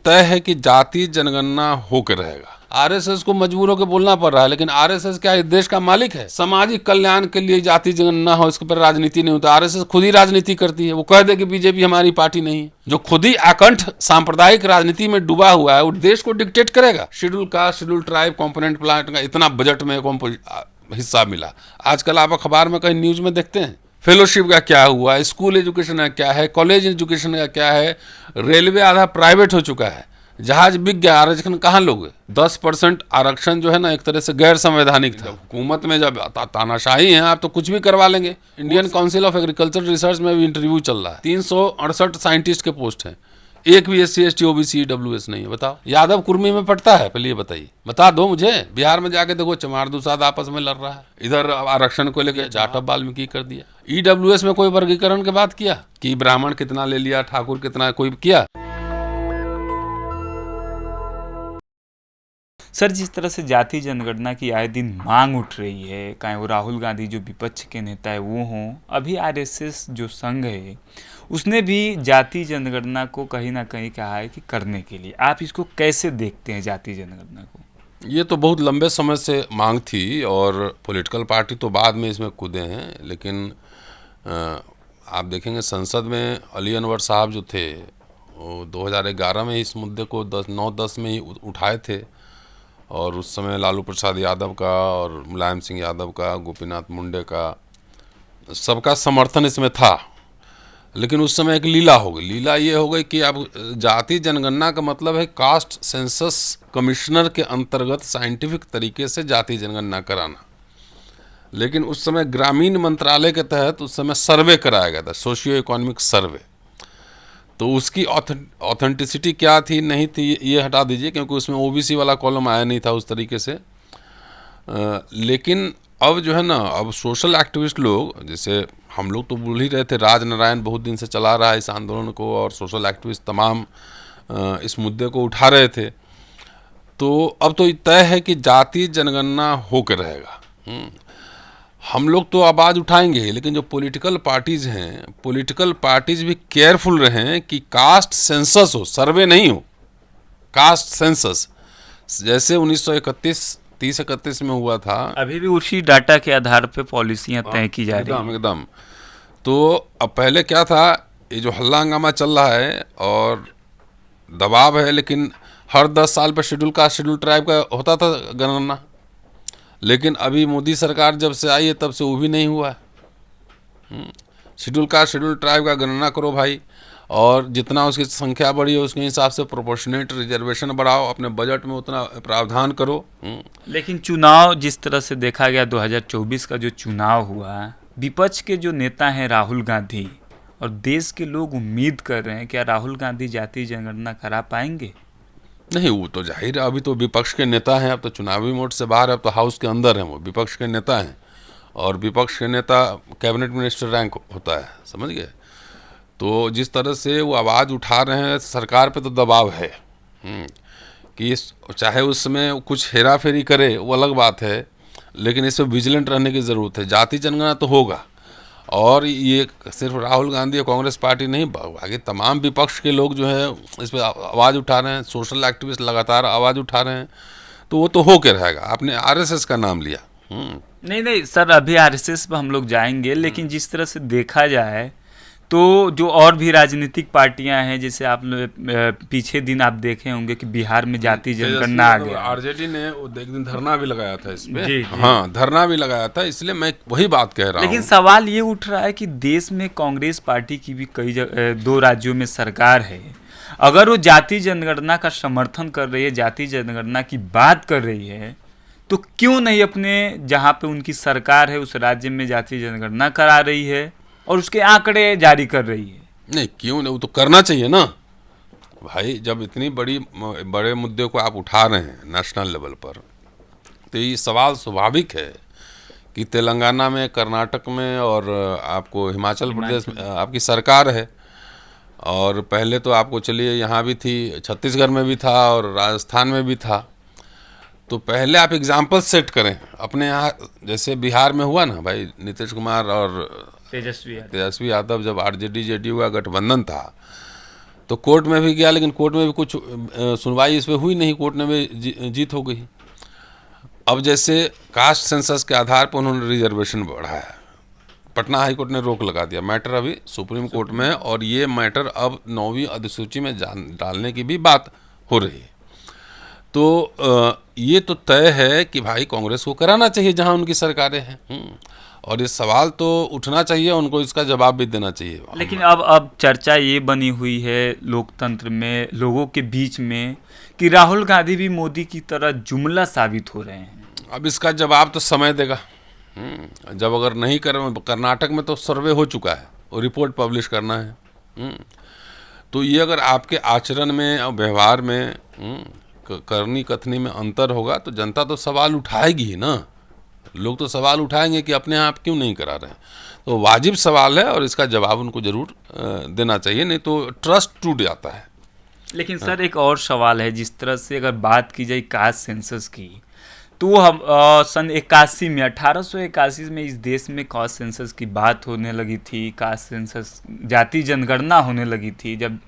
तय है कि जाति जनगणना होकर रहेगा। आरएसएस को मजबूर होकर बोलना पड़ रहा है, लेकिन आरएसएस क्या इस देश का मालिक है? सामाजिक कल्याण के लिए जाति जनगणना हो, इसके पर राजनीति नहीं होता। आरएसएस खुद ही राजनीति करती है। वो कह दे कि बीजेपी हमारी पार्टी नहीं है। जो खुद ही अकंठ सांप्रदायिक राजनीति में डूबा हुआ है, वो देश को डिक्टेट करेगा। Schedule caste, schedule tribe, component plan का इतना बजट में हिस्सा मिला। आजकल आप अखबार में कहीं न्यूज में देखते हैं फेलोशिप का क्या हुआ, स्कूल एजुकेशन का क्या है, कॉलेज एजुकेशन का क्या है, रेलवे आधा प्राइवेट हो चुका है, जहाज बिक गया, आरक्षण कहाँ लोगे? 10% आरक्षण जो है ना, एक तरह से गैर संवैधानिक था। हुकूमत में जब तानाशाही है, आप तो कुछ भी करवा लेंगे। Indian council of agriculture research में भी इंटरव्यू चल रहा है। 368 साइंटिस्ट के पोस्ट हैं, एक भी SC ST OBC EWS नहीं है। बताओ, यादव कुर्मी में पड़ता है? पहले ये बताइए, बता दो मुझे। बिहार में जाके देखो, चमार दूसाद आपस में लड़ रहा है। इधर आरक्षण को लेकर जाटव वाल्मीकि कर दिया। EWS में कोई वर्गीकरण की बात किया कि ब्राह्मण कितना ले लिया, ठाकुर कितना, कोई किया? सर, जिस तरह से जाति जनगणना की आए दिन मांग उठ रही है, चाहे वो राहुल गांधी जो विपक्ष के नेता है वो हों, अभी RSS जो संघ है उसने भी जाति जनगणना को कहीं ना कहीं कहा है कि करने के लिए। आप इसको कैसे देखते हैं जाति जनगणना को? ये तो बहुत लंबे समय से मांग थी और पॉलिटिकल पार्टी तो बाद में इसमें कूदे हैं, लेकिन आप देखेंगे संसद में अली अनवर साहब जो थे वो 2011 में इस मुद्दे को 9-10 में ही उठाए थे, और उस समय लालू प्रसाद यादव का और मुलायम सिंह यादव का, गोपीनाथ मुंडे का, सबका समर्थन इसमें था। लेकिन उस समय एक लीला हो गई। लीला ये हो गई कि अब जाति जनगणना का मतलब है कास्ट सेंसस कमिश्नर के अंतर्गत साइंटिफिक तरीके से जाति जनगणना कराना। लेकिन उस समय ग्रामीण मंत्रालय के तहत उस समय सर्वे कराया गया था, सोशियो इकोनॉमिक सर्वे। तो उसकी ऑथेंटिसिटी क्या थी नहीं थी ये हटा दीजिए, क्योंकि उसमें OBC वाला कॉलम आया नहीं था उस तरीके से। लेकिन अब जो है ना, अब सोशल एक्टिविस्ट लोग, जैसे हम लोग तो बोल ही रहे थे, राजनारायण बहुत दिन से चला रहा है इस आंदोलन को, और सोशल एक्टिविस्ट तमाम इस मुद्दे को उठा रहे थे। तो अब तो तय है कि जाति जनगणना होकर रहेगा। हम लोग तो आवाज़ उठाएंगे ही, लेकिन जो पॉलिटिकल पार्टीज़ हैं, पॉलिटिकल पार्टीज़ भी केयरफुल रहें कि कास्ट सेंसस हो, सर्वे नहीं हो। कास्ट सेंसस जैसे 1931 में हुआ था, अभी भी उसी डाटा के आधार पे पॉलिसियां तय की जा रही हैं। एकदम। तो अब पहले क्या था, ये जो हल्ला हंगामा चल रहा है और दबाव है, लेकिन हर 10 साल पर शेड्यूल कास्ट, शेड्यूल ट्राइब का होता था गणना। लेकिन अभी मोदी सरकार जब से आई है तब से वो भी नहीं हुआ है। शेड्यूल कास्ट, शेड्यूल ट्राइब का गणना करो भाई, और जितना उसकी संख्या बढ़ी है उसके हिसाब से प्रोपोर्शनेट रिजर्वेशन बढ़ाओ, अपने बजट में उतना प्रावधान करो। लेकिन चुनाव जिस तरह से देखा गया, 2024 का जो चुनाव हुआ, विपक्ष के जो नेता हैं राहुल गांधी, और देश के लोग उम्मीद कर रहे हैं क्या राहुल गांधी जाति जनगणना करा पाएंगे? नहीं, वो तो जाहिर है, अभी तो विपक्ष के नेता हैं, अब तो चुनावी मोड से बाहर है, अब तो हाउस के अंदर हैं, वो विपक्ष के नेता हैं। और विपक्ष के नेता कैबिनेट मिनिस्टर रैंक होता है, समझ गए? तो जिस तरह से वो आवाज़ उठा रहे हैं, सरकार पे तो दबाव है कि चाहे उसमें कुछ हेरा फेरी करे वो अलग बात है, लेकिन इसमें विजिलेंट रहने की ज़रूरत है। जाति जनगणना तो होगा, और ये सिर्फ राहुल गांधी और कांग्रेस पार्टी नहीं, आगे तमाम विपक्ष के लोग जो है इस पर आवाज़ उठा रहे हैं, सोशल एक्टिविस्ट लगातार आवाज़ उठा रहे हैं। तो वो तो हो के रहेगा। आपने RSS का नाम लिया। नहीं सर, अभी RSS पर हम लोग जाएंगे, लेकिन जिस तरह से देखा जाए तो जो और भी राजनीतिक पार्टियां हैं, जैसे आप पीछे दिन आप देखे होंगे कि बिहार में जाति जनगणना आ गया, RJD ने एक दिन धरना भी लगाया था इसमें। हाँ, धरना भी लगाया था, इसलिए मैं वही बात कह रहा हूँ। लेकिन सवाल ये उठ रहा है कि देश में कांग्रेस पार्टी की भी कई 2 राज्यों में सरकार है, अगर वो जाति जनगणना का समर्थन कर रही है, जाति जनगणना की बात कर रही है, तो क्यों नहीं अपने जहाँ पे उनकी सरकार है उस राज्य में जाति जनगणना करा रही है और उसके आंकड़े जारी कर रही है? नहीं, क्यों नहीं, वो तो करना चाहिए ना भाई। जब इतनी बड़े मुद्दे को आप उठा रहे हैं नेशनल लेवल पर, तो ये सवाल स्वाभाविक है कि तेलंगाना में, कर्नाटक में और आपको हिमाचल प्रदेश में आपकी सरकार है, और पहले तो आपको चलिए यहाँ भी थी, छत्तीसगढ़ में भी था और राजस्थान में भी था। तो पहले आप एग्जाम्पल सेट करें अपने यहाँ। जैसे बिहार में हुआ ना भाई, नीतीश कुमार और तेजस्वी यादव, जब RJD JDU का गठबंधन था, तो कोर्ट में भी गया, लेकिन कोर्ट में भी कुछ सुनवाई इस पर हुई नहीं, कोर्ट में भी जीत हो गई। अब जैसे कास्ट सेंसस के आधार पर उन्होंने रिजर्वेशन बढ़ाया, पटना हाई कोर्ट ने रोक लगा दिया, मैटर अभी सुप्रीम कोर्ट में है, और ये मैटर अब 9वीं अधिसूची में डालने की भी बात हो रही है। तो ये तो तय है कि भाई कांग्रेस को कराना चाहिए जहां उनकी सरकारें हैं, और ये सवाल तो उठना चाहिए, उनको इसका जवाब भी देना चाहिए। लेकिन अब चर्चा ये बनी हुई है लोकतंत्र में, लोगों के बीच में, कि राहुल गांधी भी मोदी की तरह जुमला साबित हो रहे हैं। अब इसका जवाब तो समय देगा। जब अगर नहीं कर्नाटक में तो सर्वे हो चुका है और रिपोर्ट पब्लिश करना है। तो ये अगर आपके आचरण में और व्यवहार में करनी कथनी में अंतर होगा तो जनता तो सवाल उठाएगी ही ना। लोग तो सवाल उठाएंगे कि अपने आप क्यों नहीं करा रहे हैं। तो वाजिब सवाल है और इसका जवाब उनको जरूर देना चाहिए, नहीं तो ट्रस्ट टूट जाता है। लेकिन सर एक और सवाल है, जिस तरह से अगर बात की जाए कास्ट सेंसस की, तो हम सन 81 में 1881 में इस देश में कास्ट सेंसस की बात होने लगी थी, कास्ट सेंसस जाति जनगणना होने लगी थी, जब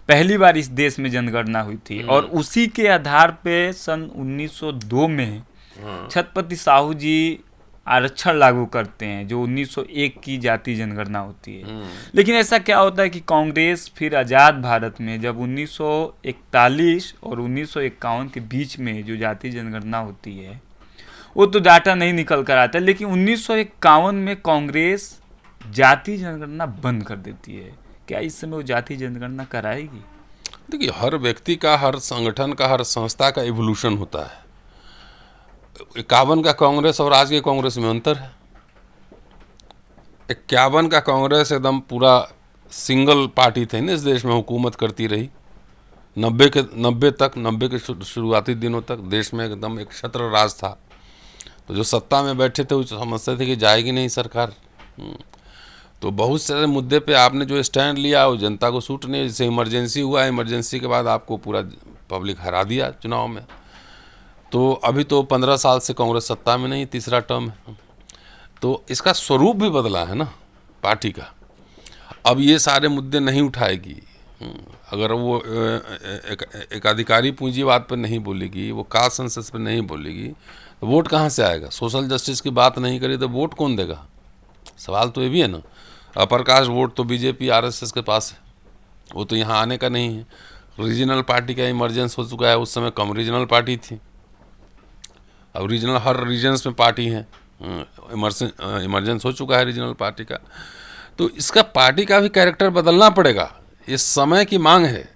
पहली बार इस देश में जनगणना हुई थी। और उसी के आधार पे सन 1902 में छत्रपति साहू जी आरक्षण लागू करते हैं, जो 1901 की जाति जनगणना होती है। लेकिन ऐसा क्या होता है कि कांग्रेस फिर आज़ाद भारत में जब 1941 और 1951 के बीच में जो जाति जनगणना होती है, वो तो डाटा नहीं निकल कर आता है, लेकिन 1951 में कांग्रेस जाति जनगणना बंद कर देती है। क्या इस समय वो जाति जनगणना कराएगी? देखिए, हर व्यक्ति का, हर संगठन का, हर संस्था का इवोल्यूशन होता है। 51 का कांग्रेस और आज के कांग्रेस में अंतर है। 51 का कांग्रेस एकदम पूरा सिंगल पार्टी थी ना, इस देश में हुकूमत करती रही 90 के शुरुआती दिनों तक देश में एकदम एक छत्र राज था। तो जो सत्ता में बैठे थे वो समझते थे कि जाएगी नहीं सरकार। तो बहुत सारे मुद्दे पे आपने जो स्टैंड लिया वो जनता को सूट नहीं। जैसे इमरजेंसी हुआ, इमरजेंसी के बाद आपको पूरा पब्लिक हरा दिया चुनाव में। तो अभी तो 15 साल से कांग्रेस सत्ता में नहीं, तीसरा टर्म है। तो इसका स्वरूप भी बदला है ना पार्टी का। अब ये सारे मुद्दे नहीं उठाएगी अगर वो एक अधिकारी पूंजीवाद पर नहीं बोलेगी, वो कास्ट सेंसस पर नहीं बोलेगी, तो वोट कहाँ से आएगा? सोशल जस्टिस की बात नहीं करी तो वोट कौन देगा? सवाल तो ये भी है ना। अपर कास्ट वोट तो बीजेपी आरएसएस के पास है, वो तो यहाँ आने का नहीं है। रीजनल पार्टी का इमरजेंस हो चुका है, उस समय कम रीजनल पार्टी थी, अब रीजनल हर रीजन्स में पार्टी है, इमरजेंस हो चुका है रीजनल पार्टी का। तो इसका पार्टी का भी कैरेक्टर बदलना पड़ेगा, ये समय की मांग है।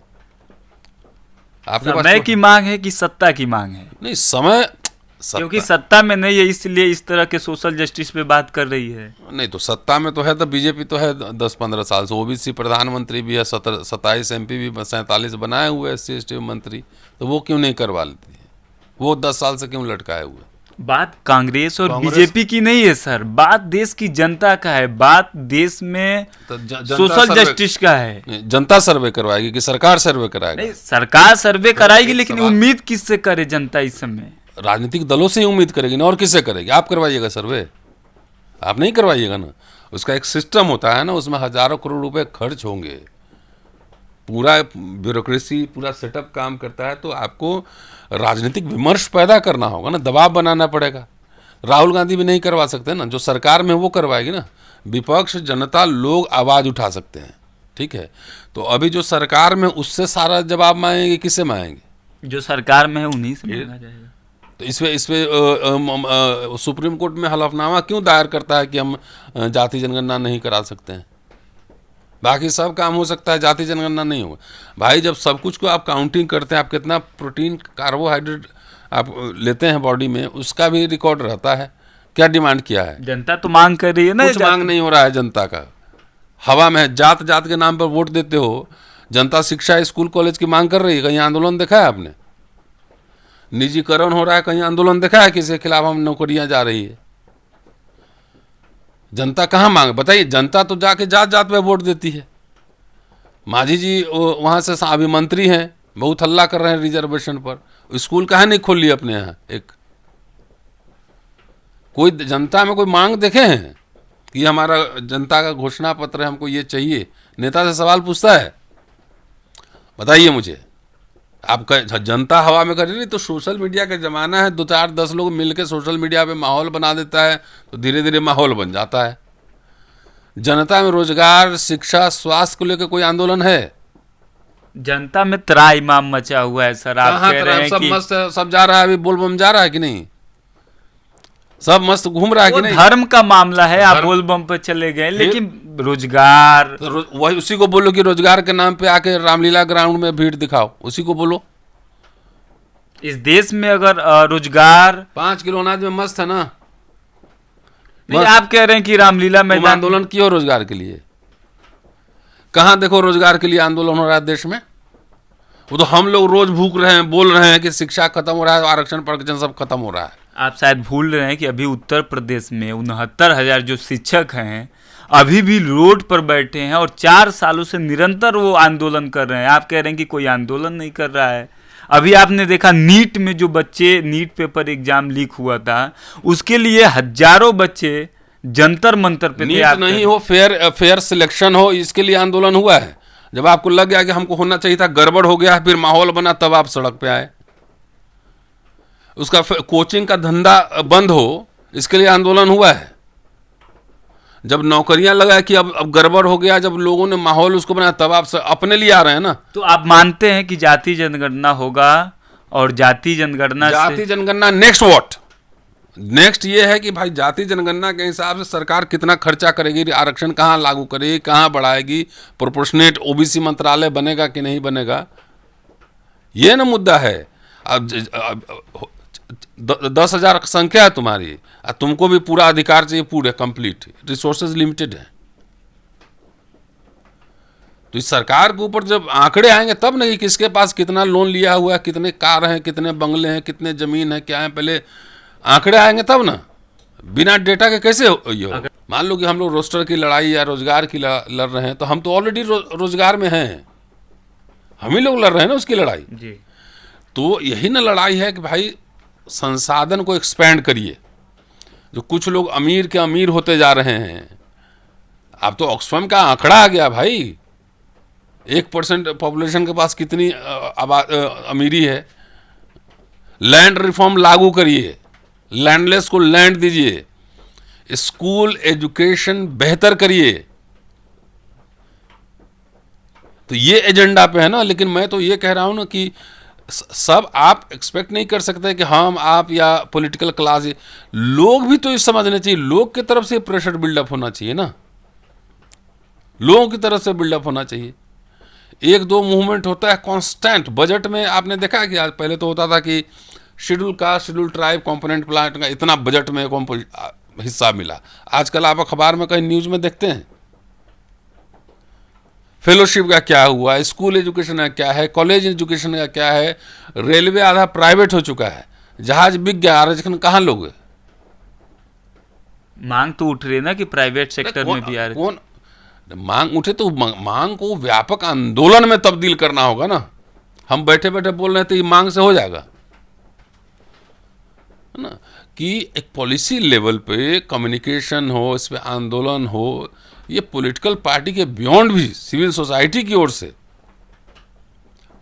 आपके समय की मांग है कि सत्ता की मांग है? नहीं, समय क्योंकि सत्ता में नहीं है इसलिए इस तरह के सोशल जस्टिस पे बात कर रही है। नहीं तो सत्ता में तो है, तो बीजेपी तो है 10-15 साल से, ओबीसी प्रधानमंत्री भी है, 27 एमपी भी, 47 बनाए हुए एससी एसटी मंत्री, तो वो क्यों नहीं करवा लेती है? वो 10 साल से क्यों लटकाए हुए? बात कांग्रेस और बीजेपी की नहीं है सर, बात देश की जनता का है, बात देश में सोशल जस्टिस का है। जनता सर्वे करवाएगी कि सरकार सर्वे कराएगी? नहीं, सरकार सर्वे कराएगी, लेकिन उम्मीद किससे करे जनता इस समय? राजनीतिक दलों से ही उम्मीद करेगी ना, और किससे करेगी? आप करवाइएगा सर्वे? आप नहीं करवाइएगा ना। उसका एक सिस्टम होता है ना, उसमें हजारों करोड़ रुपए खर्च होंगे, पूरा ब्यूरोक्रेसी, पूरा सेटअप काम करता है। तो आपको राजनीतिक विमर्श पैदा करना होगा ना, दबाव बनाना पड़ेगा। राहुल गांधी भी नहीं करवा सकते ना, जो सरकार में वो करवाएगी ना। विपक्ष, जनता, लोग आवाज़ उठा सकते हैं, ठीक है। तो अभी जो सरकार में, उससे सारा जवाब मांगेंगे, किससे मांगेंगे? जो सरकार में है उन्हीं से मांगा जाएगा। तो इसमें सुप्रीम कोर्ट में हलफनामा क्यों दायर करता है कि हम जाति जनगणना नहीं करा सकते हैं? बाकी सब काम हो सकता है, जाति जनगणना नहीं होगा। भाई जब सब कुछ को आप काउंटिंग करते हैं, आप कितना प्रोटीन, कार्बोहाइड्रेट आप लेते हैं बॉडी में, उसका भी रिकॉर्ड रहता है। क्या डिमांड किया है? जनता तो मांग कर रही है ना। कुछ मांग नहीं हो रहा है जनता का, हवा में। जात जात के नाम पर वोट देते हो। जनता शिक्षा, स्कूल कॉलेज की मांग कर रही है, कहीं आंदोलन देखा है आपने? निजीकरण हो रहा है, कहीं आंदोलन देखा है किसी के खिलाफ हम नौकरियां जा रही है? जनता कहाँ मांग, बताइए। जनता तो जाके जात जात पे वोट देती है। मांझी जी वहां से अभी मंत्री हैं, बहुत हल्ला कर रहे हैं रिजर्वेशन पर। स्कूल कहाँ नहीं खोल ली अपने यहाँ? एक कोई जनता में कोई मांग देखे हैं कि हमारा जनता का घोषणा पत्र है, हमको ये चाहिए? नेता से सवाल पूछता है? बताइए मुझे। आपका जनता हवा में कर रही नहीं, तो सोशल मीडिया का ज़माना है, 2 4 10 लोग मिलकर सोशल मीडिया पे माहौल बना देता है, तो धीरे धीरे माहौल बन जाता है। जनता में रोजगार, शिक्षा, स्वास्थ्य को लेकर कोई आंदोलन है? जनता में त्राहिमाम मचा हुआ है सर। आप कहाँ कह तरह रहे हैं सब कि मस्त है, सब जा रहा है, अभी बोलबम जा रहा है कि नहीं? सब मस्त घूम रहा है वो कि नहीं? धर्म का मामला है, आप धर्म- बोलबम पे चले गए, लेकिन रोजगार, तो वही उसी को बोलो कि रोजगार के नाम पे आके रामलीला ग्राउंड में भीड़ दिखाओ, उसी को बोलो। इस देश में अगर रोजगार 5 किलो अनाज में मस्त है ना? नहीं, मस्त। आप कह रहे हैं कि रामलीला तुम मैदान आंदोलन किए रोजगार के लिए? कहाँ देखो रोजगार के लिए आंदोलन हो रहा है देश में? वो तो हम लोग रोज भूख रहे हैं, बोल रहे हैं कि शिक्षा खत्म हो रहा है, आरक्षण प्रक्षण सब खत्म हो रहा है। आप शायद भूल रहे हैं कि अभी उत्तर प्रदेश में 69,000 जो शिक्षक हैं अभी भी रोड पर बैठे हैं और 4 सालों से निरंतर वो आंदोलन कर रहे हैं। आप कह रहे हैं कि कोई आंदोलन नहीं कर रहा है। अभी आपने देखा नीट में जो बच्चे, नीट पेपर एग्जाम लीक हुआ था, उसके लिए हजारों बच्चे जंतर मंतर पे थे। नीट आप नहीं हो, फेयर सिलेक्शन हो, इसके लिए आंदोलन हुआ है। जब आपको लग गया कि हमको होना चाहिए था, गड़बड़ हो गया, फिर माहौल बना, तब आप सड़क पे आए। उसका कोचिंग का धंधा बंद हो, इसके लिए आंदोलन हुआ है। जब नौकरियां लगा कि अब गड़बड़ हो गया, जब लोगों ने माहौल उसको बनाया, तब आप अपने लिए आ रहे हैं ना। तो आप मानते हैं कि जाति जनगणना होगा और जाति जनगणना जाति से जनगणना नेक्स्ट व्हाट? नेक्स्ट ये है कि भाई जाति जनगणना के हिसाब से सरकार कितना खर्चा करेगी, आरक्षण कहाँ लागू करेगी, कहाँ बढ़ाएगी, प्रोपोर्शनेट ओबीसी मंत्रालय बनेगा कि नहीं बनेगा, ये ना मुद्दा है। अब 10,000 संख्या है तुम्हारी, तुमको भी पूरा अधिकार चाहिए, पूरे कंप्लीट, रिसोर्सेज लिमिटेड है। तो इस सरकार के ऊपर जब आंकड़े आएंगे तब नहीं, किसके पास कितना लोन लिया हुआ है, कितने कार हैं, कितने बंगले हैं, कितने जमीन है, क्या है, पहले आंकड़े आएंगे तब ना। बिना डेटा के कैसे ये हो? मान लो कि हम लोग रोस्टर की लड़ाई या रोजगार की लड़ रहे हैं, तो हम तो ऑलरेडी रोजगार में हैं, हम ही लोग लड़ रहे हैं ना उसकी लड़ाई। जी। तो यही ना लड़ाई है कि भाई संसाधन को एक्सपेंड करिए। जो कुछ लोग अमीर के अमीर होते जा रहे हैं, अब तो ऑक्सफैम का आंकड़ा आ गया भाई, 1% पॉपुलेशन के पास कितनी अमीरी है। लैंड रिफॉर्म लागू करिए, लैंडलेस को लैंड दीजिए, स्कूल एजुकेशन बेहतर करिए। तो ये एजेंडा पे है ना। लेकिन मैं तो ये कह रहा हूं ना कि सब आप एक्सपेक्ट नहीं कर सकते कि हम, आप या पॉलिटिकल क्लास, लोग भी तो ये समझने चाहिए। लोग की तरफ से प्रेशर बिल्डअप होना चाहिए ना, लोगों की तरफ से बिल्डअप होना चाहिए। 1 2 मूवमेंट होता है कांस्टेंट। बजट में आपने देखा कि आज, पहले तो होता था कि schedule caste, schedule tribe, component plant का इतना बजट में हिस्सा मिला। आजकल आप अखबार में कहीं न्यूज में देखते हैं फेलोशिप का क्या हुआ, स्कूल एजुकेशन का क्या है, कॉलेज एजुकेशन का क्या है, रेलवे आधा प्राइवेट हो चुका है, जहाज बिक गया, आरक्षण कहाँ लोगे? मांग तो उठ रही है ना कि प्राइवेट सेक्टर में भी आ रही। कौन मांग उठे तो मांग को व्यापक आंदोलन में तब्दील करना होगा ना। हम बैठे बैठे बोल रहे हैं तो ये मांग से हो जाएगा, है ना? कि एक पॉलिसी लेवल पे कम्युनिकेशन हो, इस पे आंदोलन हो, ये पॉलिटिकल पार्टी के बियॉन्ड भी सिविल सोसाइटी की ओर से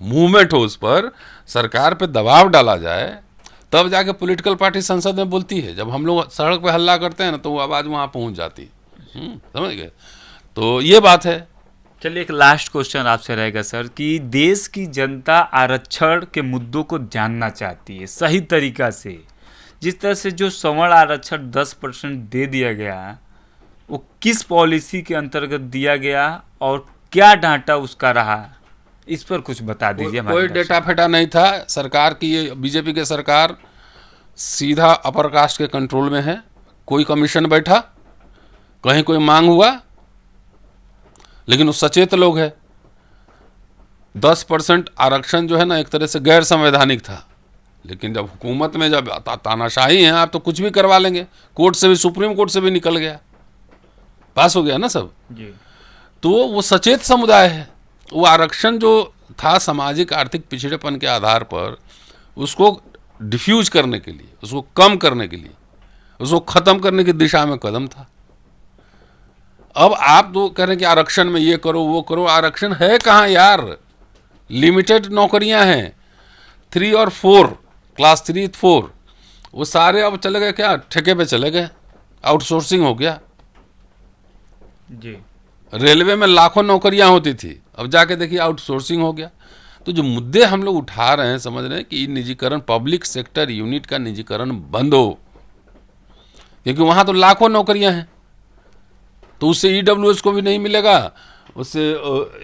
मूवमेंट हो, उस पर सरकार पे दबाव डाला जाए, तब जाके पॉलिटिकल पार्टी संसद में बोलती है। जब हम लोग सड़क पे हल्ला करते हैं ना, तो वो आवाज़ वहाँ पहुँच जाती। समझ गए? तो ये बात है। चलिए, एक लास्ट क्वेश्चन आपसे रहेगा सर कि देश की जनता आरक्षण के मुद्दों को जानना चाहती है सही तरीका से। जिस तरह से जो सवर्ण आरक्षण 10% दे दिया गया, वो किस पॉलिसी के अंतर्गत दिया गया और क्या डांटा उसका रहा, इस पर कुछ बता दीजिए। कोई डेटा फेटा नहीं था सरकार की। ये बीजेपी की सरकार सीधा अपर कास्ट के कंट्रोल में है। कोई कमीशन बैठा, कहीं कोई मांग हुआ, लेकिन वो सचेत लोग हैं। 10% आरक्षण जो है ना, एक तरह से गैर संवैधानिक था, लेकिन जब हुकूमत में जब तानाशाही है, आप तो कुछ भी करवा लेंगे। कोर्ट से भी, सुप्रीम कोर्ट से भी निकल गया, पास हो गया ना सब जी। तो वो सचेत समुदाय है। वो आरक्षण जो था सामाजिक आर्थिक पिछड़ेपन के आधार पर, उसको डिफ्यूज करने के लिए, उसको कम करने के लिए, उसको खत्म करने की दिशा में कदम था। अब आप तो कह रहे हैं कि आरक्षण में ये करो वो करो। आरक्षण है कहाँ यार? लिमिटेड नौकरियां हैं, 3 और 4, क्लास 3 4, वो सारे अब चले गए क्या, ठेके पे चले गए, आउटसोर्सिंग हो गया। जी। रेलवे में लाखों नौकरियां होती थी, अब जाके देखिए आउटसोर्सिंग हो गया। तो जो मुद्दे हम लोग उठा रहे हैं, समझ रहे हैं कि निजीकरण, पब्लिक सेक्टर यूनिट का निजीकरण बंद हो, क्योंकि वहां तो लाखों नौकरियां हैं। तो उससे ईडब्ल्यूएस को भी नहीं मिलेगा, उससे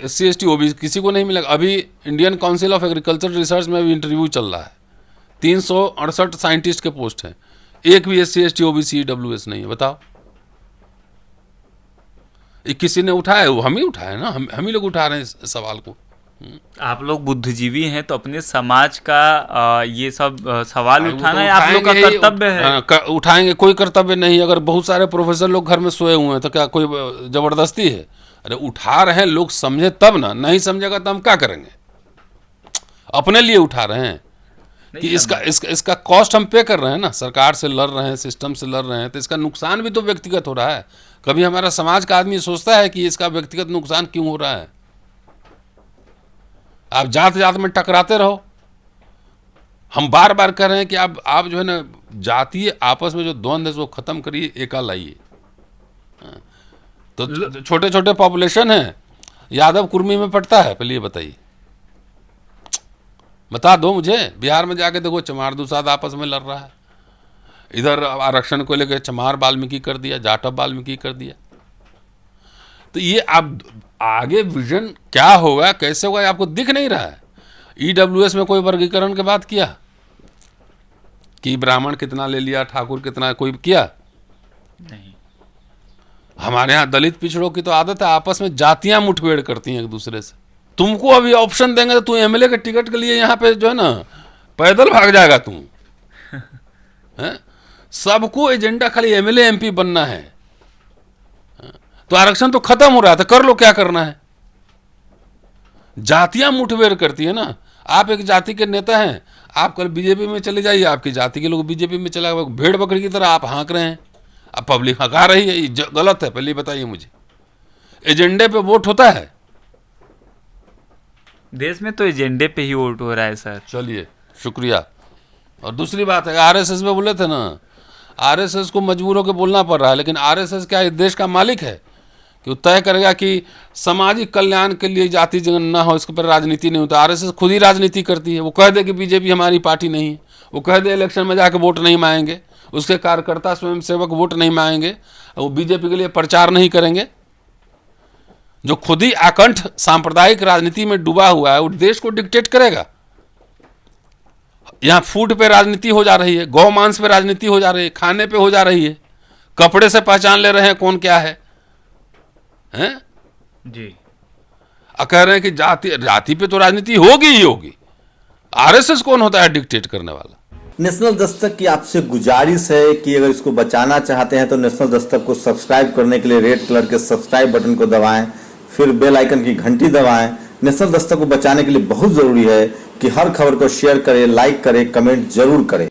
SC ST OBC किसी को नहीं मिलेगा। अभी Indian council of agriculture research में भी इंटरव्यू चल रहा है, 368 साइंटिस्ट के पोस्ट हैं, एक भी SC ST OBC EWS नहीं है। बताओ, ये किसी ने उठाया? वो हम ही उठाए ना, हम ही लोग उठा रहे हैं इस सवाल को। आप लोग बुद्धिजीवी हैं, तो अपने समाज का ये सब सवाल वो उठाना तो आप लोग का उठाएंगे ही, कर्तव्य है। उठाएंगे, कोई कर्तव्य नहीं। अगर बहुत सारे प्रोफेसर लोग घर में सोए हुए हैं तो क्या कोई जबरदस्ती है? अरे उठा रहे हैं, लोग समझे तब ना, नहीं समझेगा तो हम क्या करेंगे? अपने लिए उठा रहे हैं कि इसका कॉस्ट हम पे कर रहे हैं ना, सरकार से लड़ रहे हैं, सिस्टम से लड़ रहे हैं, तो इसका नुकसान भी तो व्यक्तिगत हो रहा है। कभी हमारा समाज का आदमी सोचता है कि इसका व्यक्तिगत नुकसान क्यों हो रहा है? आप जात जात में टकराते रहो। हम बार बार कह रहे हैं कि आप जो है ना, जातीय आपस में जो द्वंद्व है उसको खत्म करिए, एका लाइए। तो छोटे छोटे पॉपुलेशन है, यादव कुर्मी में पड़ता है, पहले ये बताइए, बता दो मुझे। बिहार में जाके देखो, चमार दुसाद आपस में लड़ रहा है, इधर आरक्षण को लेकर चमार वाल्मीकि कर दिया, जाटव वाल्मीकि कर दिया। तो ये आप आगे विजन क्या होगा, कैसे होगा, आपको दिख नहीं रहा है। EWS में कोई वर्गीकरण की बात किया कि ब्राह्मण कितना ले लिया, ठाकुर कितना, कोई किया नहीं। हमारे यहाँ दलित पिछड़ों की तो आदत है, आपस में जातियां मुठभेड़ करती हैं एक दूसरे से। तुमको अभी ऑप्शन देंगे तो तू MLA के टिकट के लिए यहाँ पे जो है ना पैदल भाग जाएगा तुम। हैं? सबको एजेंडा खाली MLA MP बनना है। तो आरक्षण तो खत्म हो रहा था, कर लो, क्या करना है। जातियां मुठभेड़ करती है ना। आप एक जाति के नेता हैं, आप कल बीजेपी में चले जाइए, आपकी जाति के लोग बीजेपी में चला गए, भेड़ बकरी की तरह आप हाँक रहे हैं। अब पब्लिक हका रही है, ये गलत है। पहले बताइए मुझे, एजेंडे पे वोट होता है? देश में तो एजेंडे पे ही वोट हो रहा है सर। चलिए, शुक्रिया। और दूसरी बात है, RSS में बोले थे ना, RSS को मजबूर होकर बोलना पड़ रहा है, लेकिन RSS क्या इस देश का मालिक है कि वो तय करेगा कि सामाजिक कल्याण के लिए जाति जनगणना हो, इसके पर राजनीति नहीं होता। RSS खुद ही राजनीति करती है। वो कह दे कि बीजेपी हमारी पार्टी नहीं है, वो कह दे इलेक्शन में जाके वोट नहीं मांगेंगे, उसके कार्यकर्ता स्वयंसेवक वोट नहीं मांगेंगे, वो बीजेपी के लिए प्रचार नहीं करेंगे। जो खुद ही आकंठ सांप्रदायिक राजनीति में डूबा हुआ है, वो देश को डिक्टेट करेगा। यहाँ फूड पे राजनीति हो जा रही है, गौ मांस पे राजनीति हो जा रही है, खाने पे हो जा रही है, कपड़े से पहचान ले रहे हैं कौन क्या है, हैं? जी। कह रहे हैं कि जाति पे तो राजनीति होगी ही होगी। RSS कौन होता है डिक्टेट करने वाला? नेशनल दस्तक की आपसे गुजारिश है कि अगर इसको बचाना चाहते हैं तो नेशनल दस्तक को सब्सक्राइब करने के लिए रेड कलर के सब्सक्राइब बटन को दबाएं, फिर बेल आइकन की घंटी दबाएं। नेशनल दस्तक को बचाने के लिए बहुत जरूरी है कि हर खबर को शेयर करें, लाइक करें, कमेंट जरूर करें।